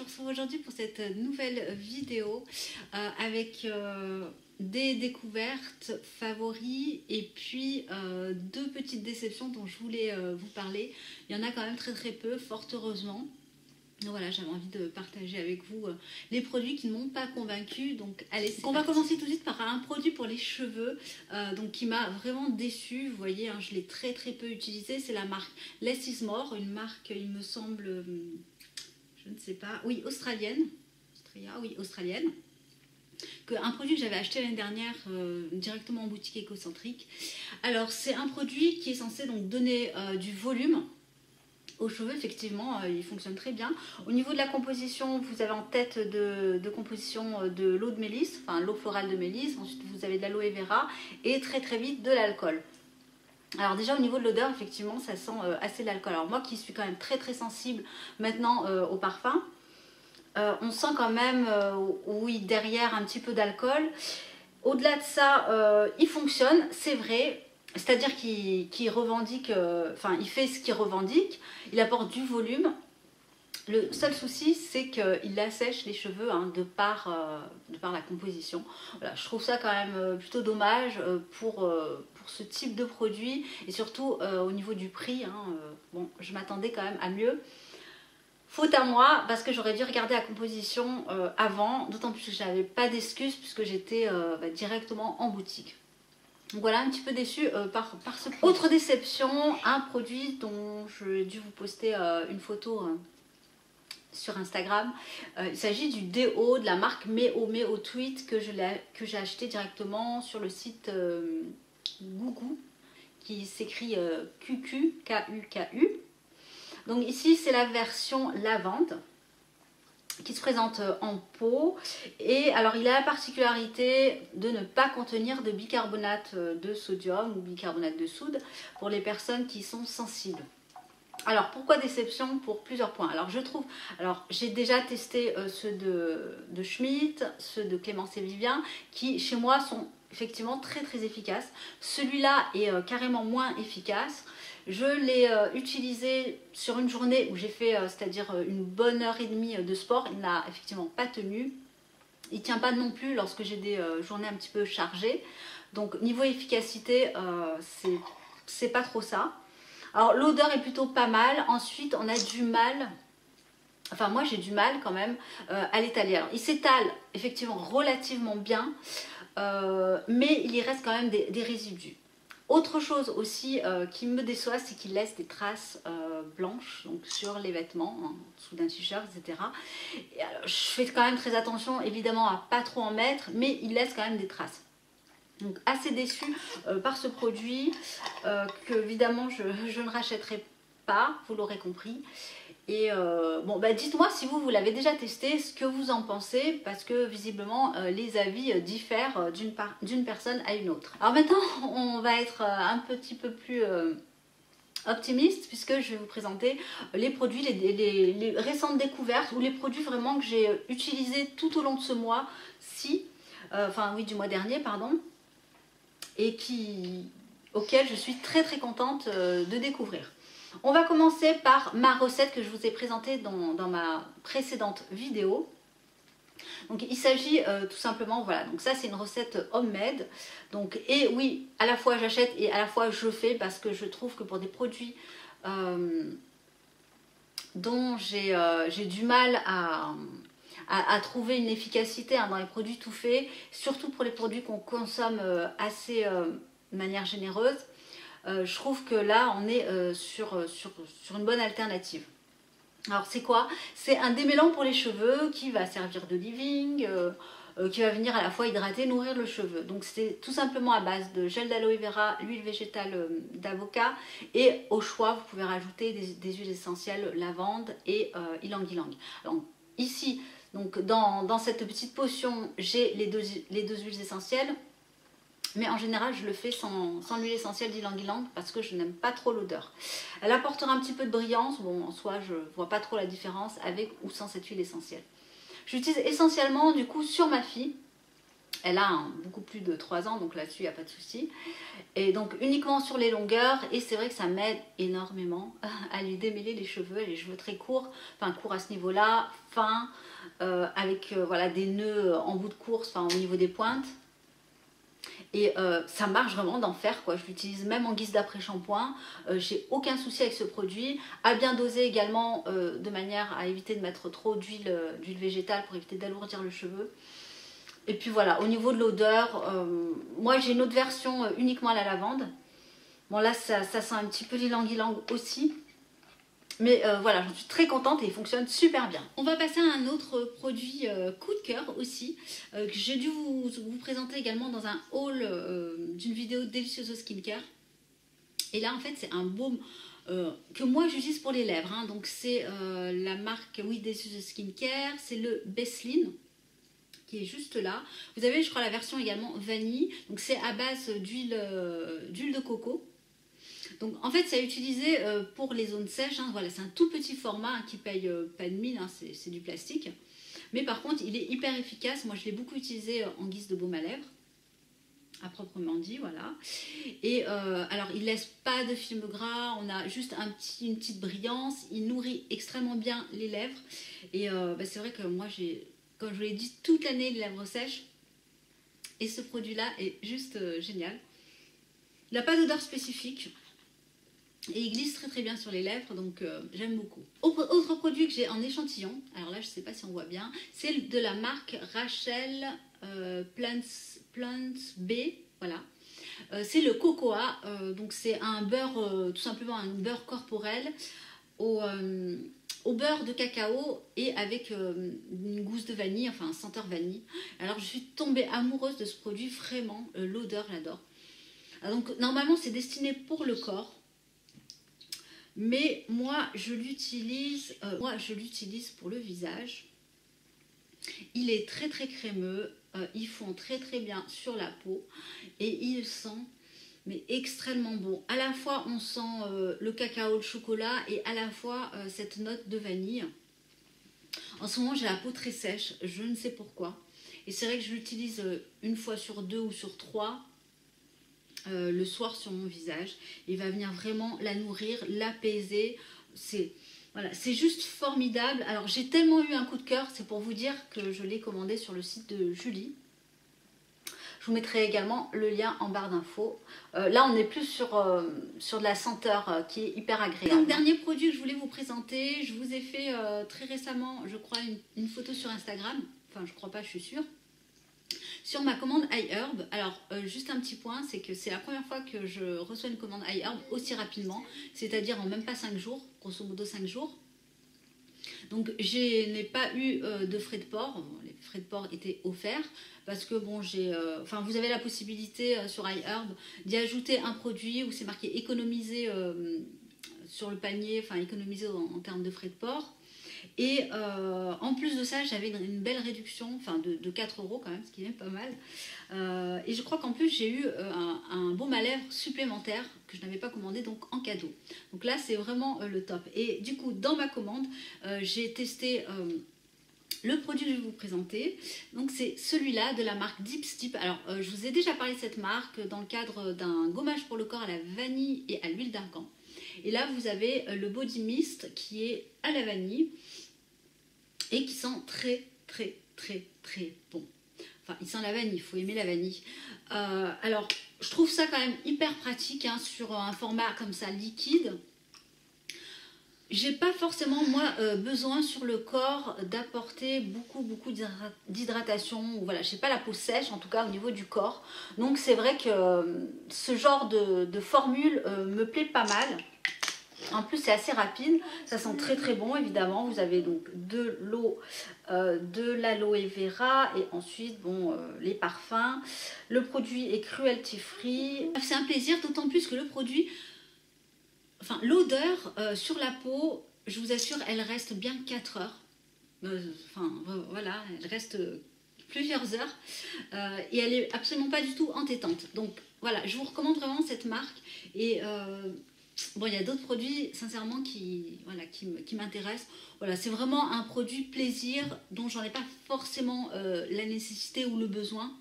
retrouve aujourd'hui pour cette nouvelle vidéo avec des découvertes favoris et puis deux petites déceptions dont je voulais vous parler. Il y en a quand même très peu, fort heureusement. Donc voilà, j'avais envie de partager avec vous les produits qui ne m'ont pas convaincue. Donc allez, on va commencer tout de suite par un produit pour les cheveux donc qui m'a vraiment déçue. Vous voyez, hein, je l'ai très peu utilisé. C'est la marque Less is More, une marque, il me semble, je ne sais pas, oui, australienne. Australienne. Un produit que j'avais acheté l'année dernière directement en boutique écocentrique. Alors c'est un produit qui est censé donc donner du volume aux cheveux. Effectivement, il fonctionne très bien. Au niveau de la composition, vous avez en tête de composition de l'eau de mélisse, enfin l'eau florale de mélisse. Ensuite, vous avez de l'aloe vera et très vite de l'alcool. Alors déjà au niveau de l'odeur, effectivement, ça sent assez l'alcool. Alors moi qui suis quand même très sensible maintenant au parfum, on sent quand même, oui, derrière un petit peu d'alcool. Au-delà de ça, il fonctionne, c'est vrai. C'est-à-dire qu'il revendique, enfin il fait ce qu'il revendique, il apporte du volume. Le seul souci, c'est qu'il assèche les cheveux hein, de par la composition. Voilà, je trouve ça quand même plutôt dommage pour ce type de produit et surtout au niveau du prix. Hein, bon, je m'attendais quand même à mieux. Faute à moi, parce que j'aurais dû regarder la composition avant, d'autant plus que je n'avais pas d'excuses puisque j'étais directement en boutique. Donc voilà, un petit peu déçue par ce produit. Autre déception, un produit dont j'ai dû vous poster une photo sur Instagram. Il s'agit du déo de la marque Meo Tweet que j'ai acheté directement sur le site Gougou, qui s'écrit QQ, K-U-K-U. Donc ici c'est la version lavande qui se présente en pot et alors il a la particularité de ne pas contenir de bicarbonate de sodium ou bicarbonate de soude pour les personnes qui sont sensibles. Alors pourquoi déception? Pour plusieurs points. Alors je trouve, alors j'ai déjà testé ceux de Schmitt, ceux de Clémence et Vivien qui chez moi sont effectivement très efficaces. Celui-là est carrément moins efficace. Je l'ai utilisé sur une journée où j'ai fait, c'est-à-dire une bonne heure et demie de sport. Il n'a effectivement pas tenu. Il ne tient pas non plus lorsque j'ai des journées un petit peu chargées. Donc niveau efficacité, c'est pas trop ça. Alors l'odeur est plutôt pas mal. Ensuite, on a du mal. Enfin moi j'ai du mal quand même à l'étaler. Alors il s'étale effectivement relativement bien, mais il y reste quand même des résidus. Autre chose aussi qui me déçoit, c'est qu'il laisse des traces blanches donc sur les vêtements, hein, sous d'un t-shirt, etc. Et alors, je fais quand même très attention évidemment à pas trop en mettre, mais il laisse quand même des traces. Donc assez déçue par ce produit que évidemment je ne rachèterai pas, vous l'aurez compris. Et bon, bah dites-moi si vous l'avez déjà testé, ce que vous en pensez, parce que visiblement les avis diffèrent d'une personne à une autre. Alors maintenant, on va être un petit peu plus optimiste, puisque je vais vous présenter les produits, les récentes découvertes, ou les produits vraiment que j'ai utilisés tout au long de ce mois-ci, enfin oui, du mois dernier, pardon, et auxquels je suis très contente de découvrir. On va commencer par ma recette que je vous ai présentée dans ma précédente vidéo. Donc il s'agit tout simplement, voilà, donc ça c'est une recette homemade. Donc, et oui, à la fois j'achète et à la fois je fais parce que je trouve que pour des produits dont j'ai du mal à trouver une efficacité hein, dans les produits tout faits, surtout pour les produits qu'on consomme assez de manière généreuse, je trouve que là on est sur une bonne alternative. Alors c'est quoi? C'est un démêlant pour les cheveux qui va servir de leave-in, qui va venir à la fois hydrater et nourrir le cheveu. Donc c'est tout simplement à base de gel d'aloe vera, l'huile végétale d'avocat et au choix vous pouvez rajouter des huiles essentielles lavande et ylang-ylang. Alors ici donc dans cette petite potion j'ai les deux huiles essentielles. Mais en général, je le fais sans l'huile essentielle d'ylang-ylang parce que je n'aime pas trop l'odeur. Elle apportera un petit peu de brillance. Bon, en soi, je ne vois pas trop la différence avec ou sans cette huile essentielle. J'utilise essentiellement, du coup, sur ma fille. Elle a beaucoup plus de 3 ans, donc là-dessus, il n'y a pas de souci. Et donc, uniquement sur les longueurs. Et c'est vrai que ça m'aide énormément à lui démêler les cheveux. Les cheveux très courts, enfin courts à ce niveau-là, fins, avec voilà, des nœuds en bout de course, enfin au niveau des pointes. Et ça marche vraiment d'en faire, quoi. Je l'utilise même en guise d'après-shampoing. J'ai aucun souci avec ce produit. À bien doser également, de manière à éviter de mettre trop d'huile végétale pour éviter d'alourdir le cheveu. Et puis voilà, au niveau de l'odeur, moi j'ai une autre version uniquement à la lavande. Bon là ça sent un petit peu l'ylang-ylang aussi. Mais voilà, j'en suis très contente et il fonctionne super bien. On va passer à un autre produit coup de cœur aussi, que j'ai dû vous présenter également dans un haul d'une vidéo Delicioso Skincare. Et là en fait c'est un baume que moi j'utilise pour les lèvres. Hein. Donc c'est la marque Delicioso Skincare, c'est le Besseline, qui est juste là. Vous avez je crois la version également vanille, donc c'est à base d'huile de coco. Donc en fait c'est à utiliser pour les zones sèches, hein. Voilà, c'est un tout petit format hein, qui paye pas de mine, hein, c'est du plastique. Mais par contre il est hyper efficace, moi je l'ai beaucoup utilisé en guise de baume à lèvres, à proprement dit, voilà. Et alors il laisse pas de film gras, on a juste une petite brillance, il nourrit extrêmement bien les lèvres. Et c'est vrai que moi j'ai, comme je vous l'ai dit, toute l'année les lèvres sèches. Et ce produit là est juste génial. Il n'a pas d'odeur spécifique. Et il glisse très très bien sur les lèvres, donc j'aime beaucoup. Autre produit que j'ai en échantillon, alors là je ne sais pas si on voit bien, c'est de la marque Rachel Plants B, voilà. C'est le cocoa, donc c'est un beurre, tout simplement un beurre corporel au beurre de cacao et avec une gousse de vanille, enfin un senteur vanille. Alors je suis tombée amoureuse de ce produit, vraiment, l'odeur j'adore. Donc normalement c'est destiné pour le corps. Mais moi je l'utilise pour le visage. Il est très très crémeux, il fond très très bien sur la peau et il sent mais extrêmement bon. À la fois on sent le cacao, le chocolat et à la fois cette note de vanille. En ce moment j'ai la peau très sèche, je ne sais pourquoi. Et c'est vrai que je l'utilise une fois sur 2 ou sur 3. Le soir sur mon visage. Il va venir vraiment la nourrir, l'apaiser. Voilà, c'est juste formidable. Alors j'ai tellement eu un coup de cœur, c'est pour vous dire que je l'ai commandé sur le site de Julie. Je vous mettrai également le lien en barre d'infos. Là on est plus sur de la senteur qui est hyper agréable. Donc dernier produit que je voulais vous présenter, je vous ai fait très récemment, je crois, une photo sur Instagram. Enfin je crois pas, je suis sûre. Sur ma commande iHerb, alors juste un petit point, c'est que c'est la première fois que je reçois une commande iHerb aussi rapidement, c'est-à-dire en même pas 5 jours, grosso modo 5 jours. Donc je n'ai pas eu de frais de port, les frais de port étaient offerts parce que bon vous avez la possibilité sur iHerb d'y ajouter un produit où c'est marqué économiser sur le panier, enfin économiser en termes de frais de port. Et en plus de ça, j'avais une belle réduction, enfin de 4 € quand même, ce qui est pas mal. Et je crois qu'en plus, j'ai eu un baume à lèvres supplémentaire que je n'avais pas commandé, donc en cadeau. Donc là, c'est vraiment le top. Et du coup, dans ma commande, j'ai testé le produit que je vais vous présenter. Donc c'est celui-là de la marque Deep Steep. Alors, je vous ai déjà parlé de cette marque dans le cadre d'un gommage pour le corps à la vanille et à l'huile d'argan. Et là, vous avez le Body Mist qui est à la vanille et qui sent très très très très bon. Enfin, il sent la vanille, il faut aimer la vanille. Alors, je trouve ça quand même hyper pratique hein, sur un format comme ça liquide. J'ai pas forcément moi besoin sur le corps d'apporter beaucoup d'hydratation. Voilà, j'ai pas la peau sèche en tout cas au niveau du corps. Donc c'est vrai que ce genre de formule me plaît pas mal. En plus c'est assez rapide, ça sent très très bon évidemment. Vous avez donc de l'eau, de l'aloe vera et ensuite bon les parfums. Le produit est cruelty free. C'est un plaisir d'autant plus que le produit, enfin l'odeur sur la peau, je vous assure elle reste bien 4 heures. Voilà, elle reste plusieurs heures et elle est absolument pas du tout entêtante. Donc voilà, je vous recommande vraiment cette marque et bon, il y a d'autres produits, sincèrement, qui m'intéressent. Voilà, c'est vraiment un produit plaisir dont j'en ai pas forcément la nécessité ou le besoin.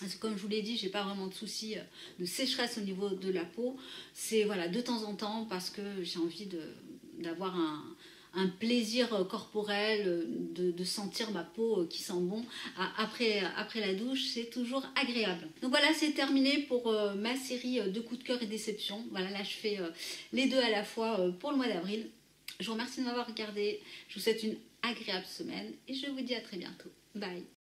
Parce que comme je vous l'ai dit, j'ai pas vraiment de soucis de sécheresse au niveau de la peau. C'est voilà, de temps en temps parce que j'ai envie d'avoir un plaisir corporel, de sentir ma peau qui sent bon. Après la douche, c'est toujours agréable. Donc voilà, c'est terminé pour ma série de coups de cœur et déception. Voilà, là je fais les deux à la fois pour le mois d'avril. Je vous remercie de m'avoir regardé. Je vous souhaite une agréable semaine et je vous dis à très bientôt. Bye.